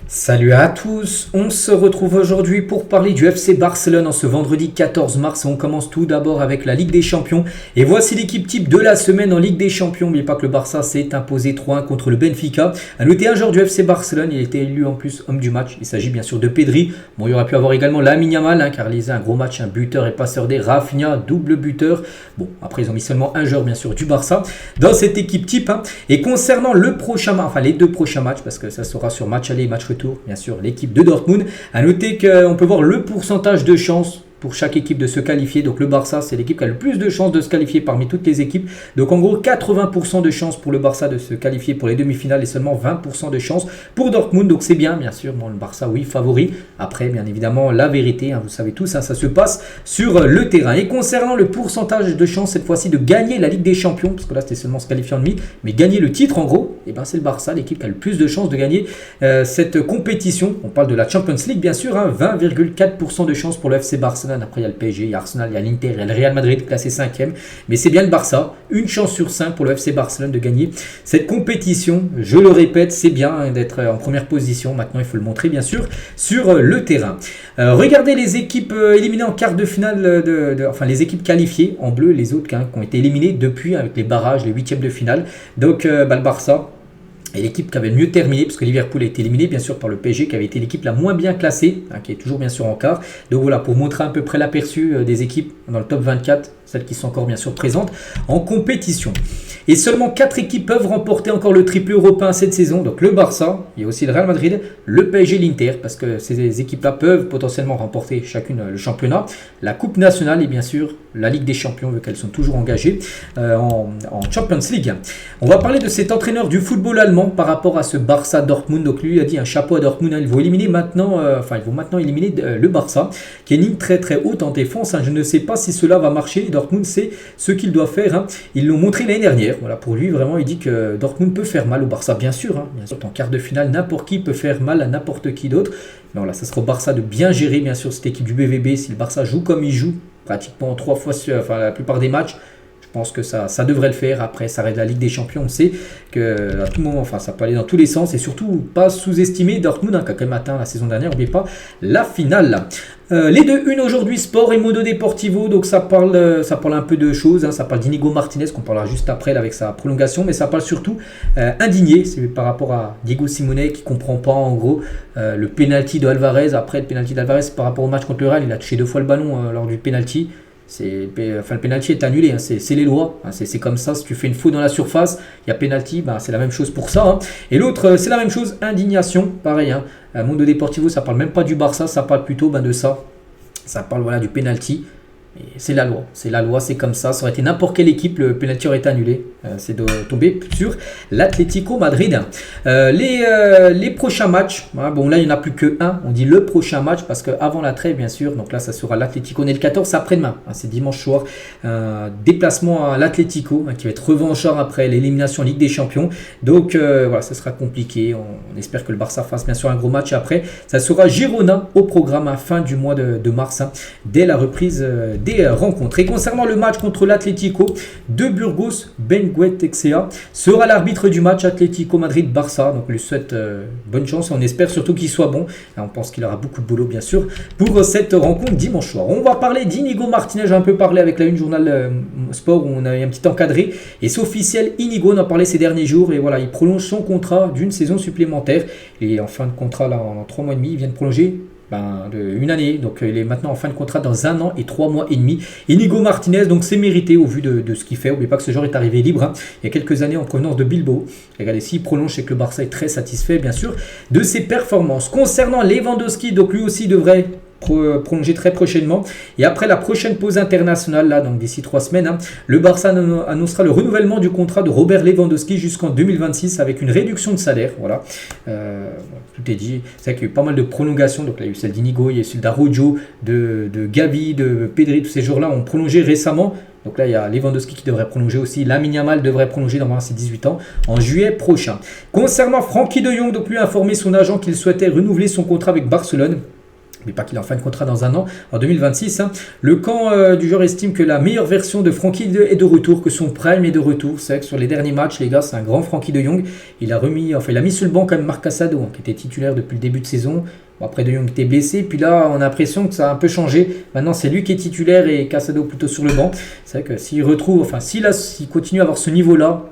Salut à tous, on se retrouve aujourd'hui pour parler du FC Barcelone en ce vendredi 14 mars. On commence tout d'abord avec la Ligue des Champions et voici l'équipe type de la semaine en Ligue des Champions. N'oubliez pas que le Barça s'est imposé 3-1 contre le Benfica. A noter un joueur du FC Barcelone, il a été élu en plus homme du match. Il s'agit bien sûr de Pedri. Bon, il y aurait pu avoir également Lamine Yamal car il réalisé un gros match, un buteur et passeur des Rafinha, double buteur. Bon, après ils ont mis seulement un joueur bien sûr du Barça dans cette équipe type. Et concernant le prochain match, enfin les deux prochains matchs parce que ça sera sur match aller et match retour. Bien sûr, l'équipe de Dortmund. À noter qu'on peut voir le pourcentage de chance pour chaque équipe de se qualifier. Donc le Barça, c'est l'équipe qui a le plus de chances de se qualifier parmi toutes les équipes. Donc en gros, 80% de chances pour le Barça de se qualifier pour les demi-finales et seulement 20% de chances pour Dortmund. Donc c'est bien sûr. Bon, le Barça, oui, favori. Après, bien évidemment, la vérité, vous savez tous, ça se passe sur le terrain. Et concernant le pourcentage de chances, cette fois-ci, de gagner la Ligue des Champions, parce que là, c'était seulement se qualifier en demi, mais gagner le titre, en gros, c'est le Barça, l'équipe qui a le plus de chances de gagner cette compétition. On parle de la Champions League, bien sûr, 20,4% de chances pour le FC Barcelone. Après, il y a le PSG, il y a Arsenal, il y a l'Inter, il y a le Real Madrid classé 5e. Mais c'est bien le Barça. Une chance sur 5 pour le FC Barcelone de gagner cette compétition. Je le répète, c'est bien d'être en première position. Maintenant, il faut le montrer, bien sûr, sur le terrain. Regardez les équipes éliminées en quart de finale, enfin les équipes qualifiées en bleu, les autres qui ont été éliminées depuis avec les barrages, les huitièmes de finale. Donc, le Barça. Et l'équipe qui avait le mieux terminé, parce que Liverpool a été éliminé bien sûr par le PSG, qui avait été l'équipe la moins bien classée, qui est toujours bien sûr en quart. Donc voilà, pour montrer à peu près l'aperçu des équipes dans le top 24, celles qui sont encore bien sûr présentes en compétition. Et seulement 4 équipes peuvent remporter encore le triplé européen cette saison. Donc le Barça, il y a aussi le Real Madrid, le PSG, l'Inter, parce que ces équipes-là peuvent potentiellement remporter chacune le championnat, la Coupe nationale et bien sûr la Ligue des Champions, vu qu'elles sont toujours engagées en Champions League. On va parler de cet entraîneur du football allemand par rapport à ce Barça Dortmund. Donc lui a dit un chapeau à Dortmund. Ils vont éliminer maintenant, ils vont maintenant éliminer le Barça, qui est une ligne très très haute en défense. Je ne sais pas si cela va marcher. Dortmund, c'est ce qu'il doit faire. Ils l'ont montré l'année dernière. Voilà, pour lui, vraiment, il dit que Dortmund peut faire mal au Barça, bien sûr. Bien sûr, en quart de finale, n'importe qui peut faire mal à n'importe qui d'autre. Mais voilà, ça sera au Barça de bien gérer, bien sûr, cette équipe du BVB. Si le Barça joue comme il joue, pratiquement 3 fois, la plupart des matchs, je pense que ça devrait le faire. Après, ça reste la Ligue des Champions. On sait qu'à tout moment, ça peut aller dans tous les sens. Et surtout, pas sous-estimer Dortmund, qui a quand même atteint la saison dernière, n'oubliez pas, la finale. Les deux, une aujourd'hui, Sport et Modo Deportivo. Donc ça parle un peu de choses. Ça parle d'Inigo Martinez, qu'on parlera juste après là, avec sa prolongation. Mais ça parle surtout indigné. C'est par rapport à Diego Simeone qui ne comprend pas en gros le penalty de Alvarez. Après, le penalty d'Alvarez par rapport au match contre le Real, il a touché 2 fois le ballon lors du penalty. Le penalty est annulé, c'est les lois, c'est comme ça. Si tu fais une faute dans la surface, il y a penalty, c'est la même chose pour ça. Et l'autre, c'est la même chose, indignation, pareil. Mondo Deportivo, ça parle même pas du Barça, ça parle plutôt de ça. Ça parle du penalty. Et c'est la loi, c'est comme ça. Ça aurait été n'importe quelle équipe, le penalty aurait été annulé. C'est de tomber sur l'Atlético Madrid. Les prochains matchs, là il n'y en a plus que un. On dit le prochain match parce qu'avant la trêve, bien sûr. Donc là, ça sera l'Atlético. On est le 14, c'est après-demain. C'est dimanche soir. Déplacement à l'Atlético qui va être revanchard après l'élimination en Ligue des Champions. Donc voilà, ça sera compliqué. On espère que le Barça fasse bien sûr un gros match. Après, ça sera Girona au programme à fin du mois de mars, dès la reprise des rencontres. Et concernant le match contre l'Atlético de Burgos, Bengoetxea sera l'arbitre du match Atlético Madrid-Barça. Donc on lui souhaite bonne chance et on espère surtout qu'il soit bon. Et on pense qu'il aura beaucoup de boulot bien sûr pour cette rencontre dimanche soir. On va parler d'Inigo Martinez. J'ai un peu parlé avec la Une Journal Sport où on a un petit encadré. Et c'est officiel, Inigo en a parlé ces derniers jours. Et voilà, il prolonge son contrat d'une saison supplémentaire. Et en fin de contrat, là, en 3 mois et demi, il vient de prolonger une année, donc il est maintenant en fin de contrat dans 1 an et 3 mois et demi. Inigo Martinez, donc c'est mérité au vu de ce qu'il fait. N'oubliez pas que ce joueur est arrivé libre il y a quelques années en provenance de Bilbao. Regardez, s'il prolonge, c'est que le Barça est très satisfait bien sûr de ses performances. Concernant Lewandowski, donc lui aussi devrait prolonger très prochainement. Et après la prochaine pause internationale, là, donc d'ici 3 semaines, le Barça annoncera le renouvellement du contrat de Robert Lewandowski jusqu'en 2026 avec une réduction de salaire. Voilà. Tout est dit. C'est vrai qu'il y a eu pas mal de prolongations. Donc là, il y a eu celle d'Inigo, il y a eu celle d'Araujo, de Gavi, de Pedri. Tous ces joueurs-là ont prolongé récemment. Donc là, il y a Lewandowski qui devrait prolonger aussi. Lamine Yamal devrait prolonger dans ses 18 ans en juillet prochain. Concernant Frenkie de Jong, donc lui a informé son agent qu'il souhaitait renouveler son contrat avec Barcelone. mais pas qu'il est en fin de contrat dans un an, en 2026. Le camp du joueur estime que la meilleure version de Frenkie est de retour, que son prime est de retour. C'est vrai que sur les derniers matchs, les gars, c'est un grand Frenkie de Jong. Il a mis sur le banc quand même Marc Casado, qui était titulaire depuis le début de saison. Bon, après De Jong était blessé, puis là on a l'impression que ça a un peu changé. Maintenant c'est lui qui est titulaire et Casado plutôt sur le banc. C'est vrai que s'il continue à avoir ce niveau-là,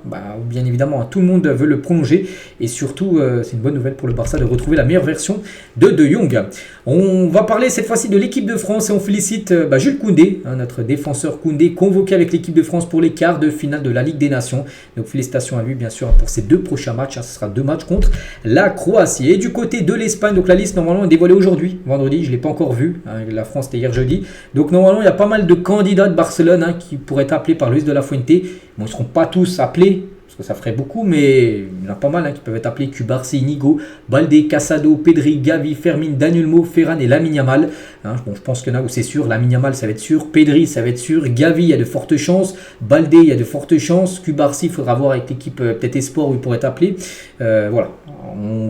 bien évidemment tout le monde veut le prolonger. Et surtout c'est une bonne nouvelle pour le Barça de retrouver la meilleure version de Jong. On va parler cette fois-ci de l'équipe de France et on félicite Jules Koundé, notre défenseur Koundé, convoqué avec l'équipe de France pour les quarts de finale de la Ligue des Nations. Donc félicitations à lui bien sûr pour ces 2 prochains matchs. Ce sera 2 matchs contre la Croatie. Et du côté de l'Espagne, donc la liste normalement est dévoilée aujourd'hui, vendredi, je ne l'ai pas encore vu, la France c'était hier jeudi. Donc normalement il y a pas mal de candidats de Barcelone qui pourraient être appelés par Luis de la Fuente. Bon, ils ne seront pas tous appelés, parce que ça ferait beaucoup, mais il y en a pas mal qui peuvent être appelés: Cubarsí, Inigo, Baldé, Casado, Pedri, Gavi, Fermin, Daniel Mo, Ferran et Lamine Yamal. Je pense qu'il y en a où c'est sûr. Lamine Yamal ça va être sûr, Pedri ça va être sûr, Gavi il y a de fortes chances, Baldé il y a de fortes chances, Cubarsí il faudra voir avec l'équipe peut-être Esport où il pourrait être appelé. Voilà.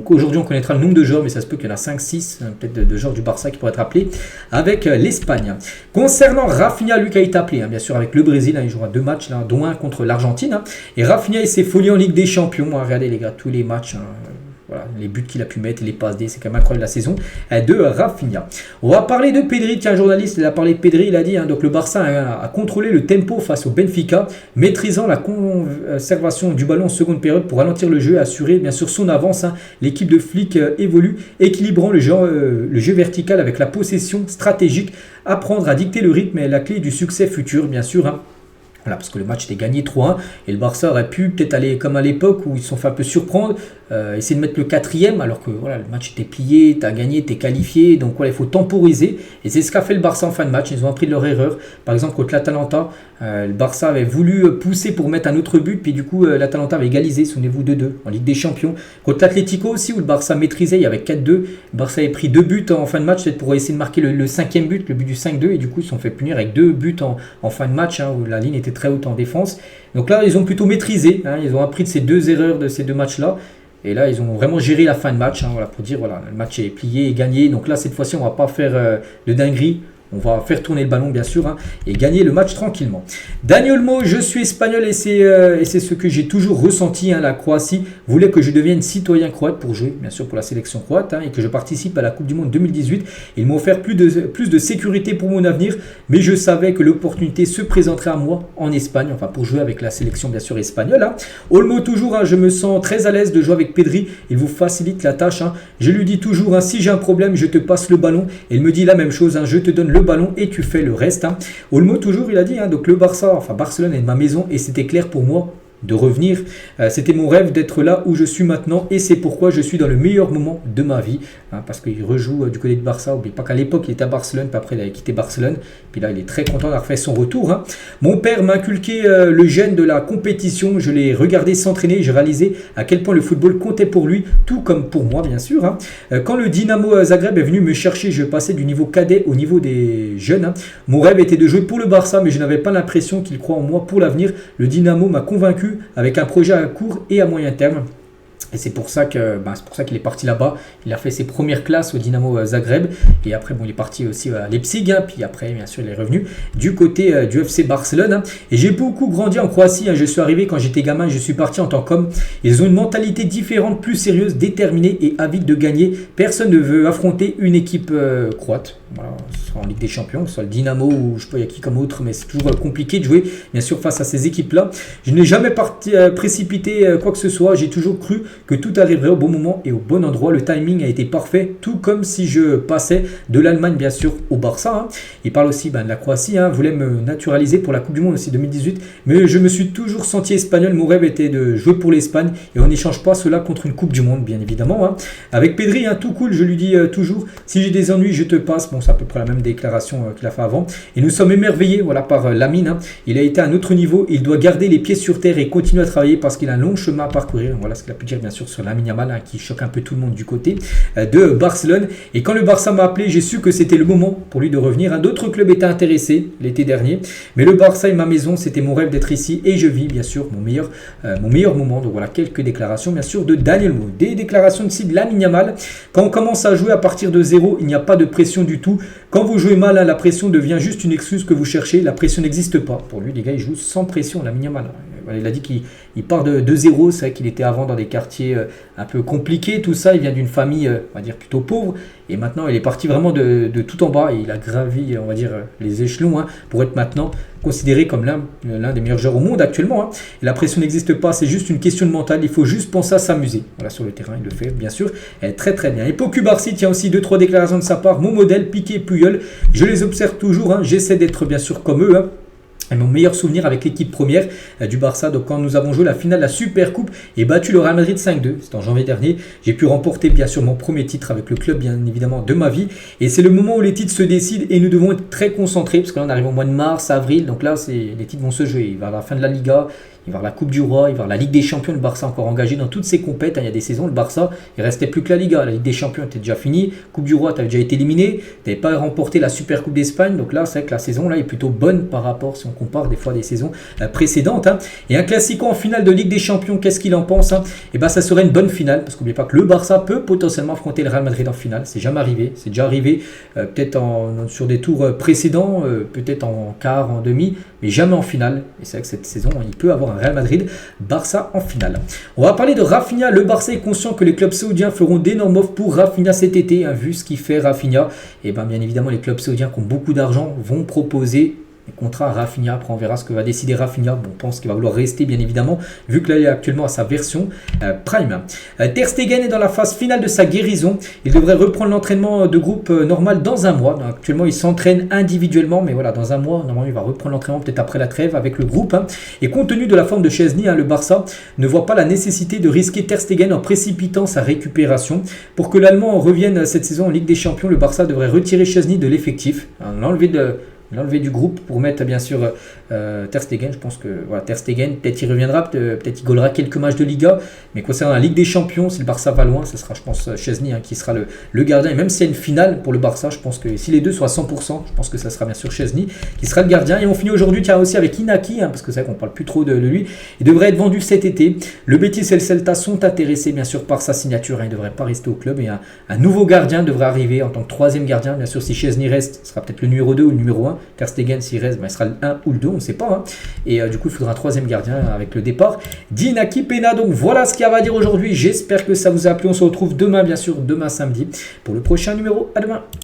Aujourd'hui on connaîtra le nombre de joueurs, mais ça se peut qu'il y en a 5-6 peut-être de joueurs du Barça qui pourraient être appelés avec l'Espagne. Concernant Rafinha, lui qui a été appelé bien sûr avec le Brésil, il jouera 2 matchs, dont un contre l'Argentine. Et Rafinha et ses folies en Ligue des Champions, regardez les gars, tous les matchs, voilà, les buts qu'il a pu mettre, les passes D, c'est quand même incroyable la saison de Rafinha. On va parler de Pedri, un journaliste il a parlé de Pedri, il a dit donc le Barça a contrôlé le tempo face au Benfica, maîtrisant la conservation du ballon en seconde période pour ralentir le jeu et assurer bien sûr son avance. L'équipe de Flick évolue, équilibrant le jeu vertical avec la possession stratégique, apprendre à dicter le rythme est la clé du succès futur bien sûr. Voilà, parce que le match était gagné 3-1 et le Barça aurait pu peut-être aller comme à l'époque où ils se sont fait un peu surprendre, essayer de mettre le 4e alors que voilà, le match était plié, tu as gagné, tu es qualifié, donc voilà, il faut temporiser et c'est ce qu'a fait le Barça en fin de match. Ils ont appris de leur erreur. Par exemple contre l'Atalanta, le Barça avait voulu pousser pour mettre un autre but, puis du coup l'Atalanta avait égalisé, souvenez-vous, 2-2 en Ligue des Champions. Contre l'Atlético aussi où le Barça maîtrisait, il y avait 4-2, le Barça avait pris 2 buts en fin de match peut-être pour essayer de marquer le 5e but, le but du 5-2 et du coup ils se sont fait punir avec 2 buts en fin de match où la ligne était très haute en défense. Donc là ils ont plutôt maîtrisé, ils ont appris de ces 2 erreurs de ces 2 matchs là et là ils ont vraiment géré la fin de match, voilà, pour dire voilà, le match est plié et gagné. Donc là cette fois-ci on va pas faire de dinguerie. On va faire tourner le ballon bien sûr et gagner le match tranquillement. Daniel Mo, je suis espagnol et c'est ce que j'ai toujours ressenti. La Croatie voulait que je devienne citoyen croate pour jouer bien sûr pour la sélection croate et que je participe à la Coupe du Monde 2018. Ils m'ont offert plus de sécurité pour mon avenir, mais je savais que l'opportunité se présenterait à moi en Espagne, enfin pour jouer avec la sélection bien sûr espagnole. Olmo toujours, je me sens très à l'aise de jouer avec Pedri, il vous facilite la tâche. Je lui dis toujours, si j'ai un problème, je te passe le ballon et il me dit la même chose, je te donne le ballon et tu fais le reste. Olmo toujours il a dit donc le Barcelone est ma maison et c'était clair pour moi de revenir. C'était mon rêve d'être là où je suis maintenant et c'est pourquoi je suis dans le meilleur moment de ma vie parce qu'il rejoue du côté de Barça. N'oubliez pas qu'à l'époque il était à Barcelone, puis après il a quitté Barcelone, puis là il est très content d'avoir fait son retour. Mon père m'a inculqué le gène de la compétition, je l'ai regardé s'entraîner, j'ai réalisé à quel point le football comptait pour lui, tout comme pour moi bien sûr. Quand le Dynamo Zagreb est venu me chercher, je passais du niveau cadet au niveau des jeunes. Mon rêve était de jouer pour le Barça, mais je n'avais pas l'impression qu'il croit en moi pour l'avenir. Le Dynamo m'a convaincu avec un projet à court et à moyen terme. Et c'est pour ça qu'il est parti là-bas. Il a fait ses premières classes au Dynamo Zagreb. Et après, il est parti aussi à Leipzig. Puis après, bien sûr, il est revenu du côté du FC Barcelone. Et j'ai beaucoup grandi en Croatie. Je suis arrivé quand j'étais gamin. Je suis parti en tant qu'homme. Ils ont une mentalité différente, plus sérieuse, déterminée et avide de gagner. Personne ne veut affronter une équipe croate. Voilà, soit en Ligue des Champions, soit le Dynamo ou je sais pas, il y a qui comme autre, mais c'est toujours compliqué de jouer, bien sûr, face à ces équipes-là. Je n'ai jamais précipité quoi que ce soit. J'ai toujours cru que tout arriverait au bon moment et au bon endroit. Le timing a été parfait, tout comme si je passais de l'Allemagne, bien sûr, au Barça. Il parle aussi de la Croatie, voulait me naturaliser pour la Coupe du Monde aussi 2018, mais je me suis toujours senti espagnol. Mon rêve était de jouer pour l'Espagne et on n'échange pas cela contre une Coupe du Monde, bien évidemment. Avec Pedri, tout cool, je lui dis toujours, si j'ai des ennuis, je te passe. Bon, c'est à peu près la même déclaration qu'il a fait avant. Et nous sommes émerveillés voilà, par Lamine. Hein. Il a été à un autre niveau. Il doit garder les pieds sur terre et continuer à travailler parce qu'il a un long chemin à parcourir. Voilà ce qu'il a pu dire bien sûr sur Lamine Yamal hein, qui choque un peu tout le monde du côté de Barcelone. Et quand le Barça m'a appelé, j'ai su que c'était le moment pour lui de revenir. Hein. D'autres clubs étaient intéressés l'été dernier. Mais le Barça est ma maison. C'était mon rêve d'être ici et je vis bien sûr mon meilleur moment. Donc voilà quelques déclarations bien sûr de Daniel Mo. Des déclarations de Lamine Yamal. Quand on commence à jouer à partir de zéro, il n'y a pas de pression du tout. Quand vous jouez mal, hein, la pression devient juste une excuse que vous cherchez. La pression n'existe pas. Pour lui, les gars, il joue sans pression, Lamine Yamal. Il a dit qu'il part de zéro. C'est vrai qu'il était avant dans des quartiers un peu compliqués. Tout ça, il vient d'une famille, on va dire, plutôt pauvre. Et maintenant, il est parti vraiment de tout en bas. Et il a gravi, on va dire, les échelons hein, pour être maintenant considéré comme l'un des meilleurs joueurs au monde actuellement. Hein. Et la pression n'existe pas. C'est juste une question de mental. Il faut juste penser à s'amuser. Voilà, sur le terrain, il le fait, bien sûr. Très, très bien. Et Poku Barsi tient aussi 2-3 déclarations de sa part. Mon modèle, Piqué, Puyol. Je les observe toujours. Hein. J'essaie d'être, bien sûr, comme eux. Hein. Et mon meilleur souvenir avec l'équipe première du Barça, donc quand nous avons joué la finale de la Super Coupe et battu le Real Madrid 5-2, c'était en janvier dernier, j'ai pu remporter bien sûr mon premier titre avec le club bien évidemment de ma vie et c'est le moment où les titres se décident et nous devons être très concentrés parce que là on arrive au mois de mars, avril, donc là les titres vont se jouer, il va y avoir la fin de la Liga, il va y avoir la Coupe du Roi, il va y avoir la Ligue des Champions, le Barça encore engagé dans toutes ses compètes. Il y a des saisons, le Barça, il restait plus que la Liga. La Ligue des Champions était déjà finie. Coupe du Roi, tu avais déjà été éliminé. Tu n'avais pas remporté la Super Coupe d'Espagne. Donc là, c'est vrai que la saison là, est plutôt bonne par rapport, si on compare des fois des saisons précédentes. Hein. Et un classico en finale de Ligue des Champions, qu'est-ce qu'il en pense hein. Et ben, ça serait une bonne finale. Parce qu'oubliez pas que le Barça peut potentiellement affronter le Real Madrid en finale. C'est jamais arrivé. C'est déjà arrivé peut-être sur des tours précédents, peut-être en quart, en demi, mais jamais en finale. Et c'est vrai que cette saison, il peut avoir un Real Madrid, Barça en finale. On va parler de Rafinha. Le Barça est conscient que les clubs saoudiens feront d'énormes offres pour Rafinha cet été. Hein, vu ce qu'il fait Rafinha, et bien évidemment les clubs saoudiens qui ont beaucoup d'argent vont proposer les contrats à Rafinha. Après on verra ce que va décider Rafinha. Bon, on pense qu'il va vouloir rester bien évidemment vu que là il est actuellement à sa version prime. Ter Stegen est dans la phase finale de sa guérison. Il devrait reprendre l'entraînement de groupe normal dans un mois. Donc, actuellement il s'entraîne individuellement mais voilà dans un mois normalement il va reprendre l'entraînement peut-être après la trêve avec le groupe. Hein. Et compte tenu de la forme de Chesney, hein, le Barça ne voit pas la nécessité de risquer Ter Stegen en précipitant sa récupération. Pour que l'Allemand revienne cette saison en Ligue des Champions, le Barça devrait retirer Chesney de l'effectif, hein, l'enlever du groupe pour mettre bien sûr Ter Stegen. Je pense que voilà, Ter Stegen, peut-être il reviendra, peut-être il gaulera quelques matchs de Liga, mais concernant la Ligue des Champions, si le Barça va loin, ce sera je pense Chesney hein, qui sera le gardien. Et même s'il y a une finale pour le Barça, je pense que si les deux sont à 100%, je pense que ça sera bien sûr Chesney qui sera le gardien. Et on finit aujourd'hui aussi avec Inaki, hein, parce que c'est vrai qu'on parle plus trop de lui. Il devrait être vendu cet été. Le Betis et le Celta sont intéressés bien sûr par sa signature. Hein, il ne devrait pas rester au club et un nouveau gardien devrait arriver en tant que troisième gardien. Bien sûr, si Chesney reste, ce sera peut-être le numéro 2 ou le numéro 1. Ter Stegen, s'il reste, il sera le 1 ou le 2, on ne sait pas. Hein. Et du coup, il faudra un troisième gardien avec le départ d'Inaki Pena. Donc voilà ce qu'il y a à dire aujourd'hui. J'espère que ça vous a plu. On se retrouve demain, bien sûr, demain samedi, pour le prochain numéro. À demain.